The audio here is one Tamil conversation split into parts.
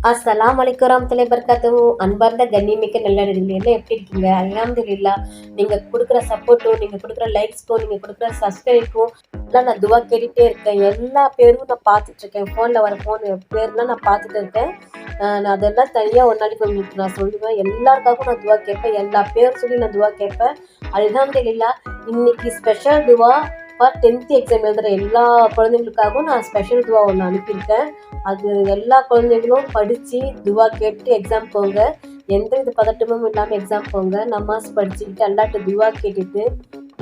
அஸ்ஸலாமு அலைக்கும் வரஹ்மத்துல்லாஹி வபரகாத்துஹு. அன்பார்ந்த கண்ணியமிக்க நல்லடியார்களே, எல்லாம் எப்படி இருக்கீங்க? அல்ஹம்துலில்லாஹ். நீங்கள் கொடுக்குற சப்போர்ட்டும், நீங்கள் கொடுக்குற லைக்ஸ்க்கும், நீங்கள் கொடுக்குற சப்ஸ்கிரைப்க்கும் எல்லாம் நான் துவா கேட்டுகிட்டே இருக்கேன். எல்லா பேரும் நான் பார்த்துட்ருக்கேன். ஃபோனில் வர பேர்லாம் நான் பார்த்துட்டு இருக்கேன். நான் அதெல்லாம் தனியாக ஒரு நாளைக்கு உங்களுக்கு நான் சொல்லுவேன். எல்லாருக்காகவும் நான் துவா கேட்பேன். எல்லா பேர் சொல்லி நான் துவா கேட்பேன். அல்ஹம்துலில்லாஹ். இன்னைக்கு ஸ்பெஷல் துவா ஃபார் 10th எக்ஸாம் எழுதுகிற எல்லா குழந்தைங்களுக்காகவும் நான் ஸ்பெஷல் துவா ஒன்று அனுப்பியிருக்கேன். அது எல்லா குழந்தைகளும் படித்து துவா கேட்டு எக்ஸாம் போங்க. எந்த வித பதட்டமும் இல்லாமல் எக்ஸாம் போங்க. நமாஸ் படிச்சுக்கிட்டு அல்லாட்ட துவா கேட்டுட்டு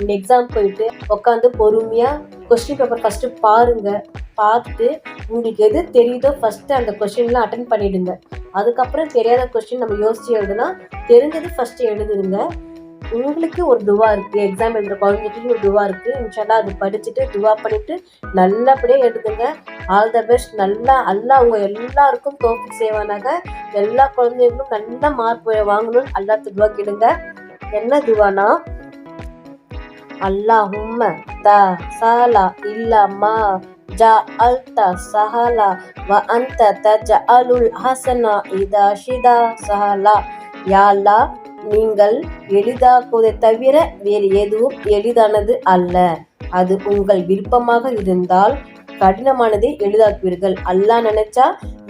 இந்த எக்ஸாம் போயிட்டு உட்காந்து பொறுமையாக கொஸ்டின் பேப்பர் ஃபஸ்ட்டு பாருங்கள். பார்த்துட்டு உங்களுக்கு எது தெரியுதோ ஃபஸ்ட்டு அந்த கொஸ்டின்லாம் அட்டன் பண்ணிவிடுங்க. அதுக்கப்புறம் தெரியாத கொஸ்டின் நம்ம யோசித்து எழுதுனா தெரிஞ்சது ஃபஸ்ட்டு எழுதுங்க. உங்களுக்கு ஒரு துவா இருக்குது, எக்ஸாம் எழுதுகிற குழந்தைக்கு ஒரு துவா இருக்குது. இன்ஷால்லா அது படிச்சுட்டு துவா பண்ணிவிட்டு நல்லபடியாக எழுதுங்க. All the best. நல்லா அல்லாஹ் அவங்க எல்லாருக்கும் தௌஃபீக் செய்வானாக. எல்லா குழந்தைங்களும் நல்ல மார்க் வாங்கணும்னு அல்லாஹ்ட்ட துவா கேளுங்க. என்ன துவானா, அல்லாஹும்ம த சாலா இல்லம்மா ஜஅல்த சஹலா வ அன்த தஜஅலுல் ஹஸனா இதா ஷிதா சஹலா. யா அல்லாஹ், நீங்கள் எளிதாக்குவதை தவிர வேறு எதுவும் எளிதானது அல்ல. அது உங்கள் விருப்பமாக இருந்தால் கடினமானதை எளிதாக்குவீர்கள். அல்லாஹ் நினைச்சா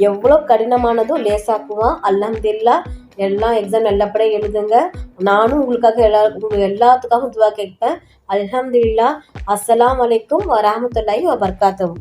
எவ்வளோ கடினமானதும் லேசாக்குவான். அல்ஹம்துலில்லாஹ். எல்லாம் எக்ஸாம் நல்லபடியாக எழுதுங்க. நானும் உங்களுக்காக எல்லாத்துக்காகவும் துவா கேட்பேன். அல்ஹம்துலில்லாஹ். அஸ்ஸலாமு அலைக்கும் வரஹ்மத்துல்லாஹி வபரகாத்துஹு.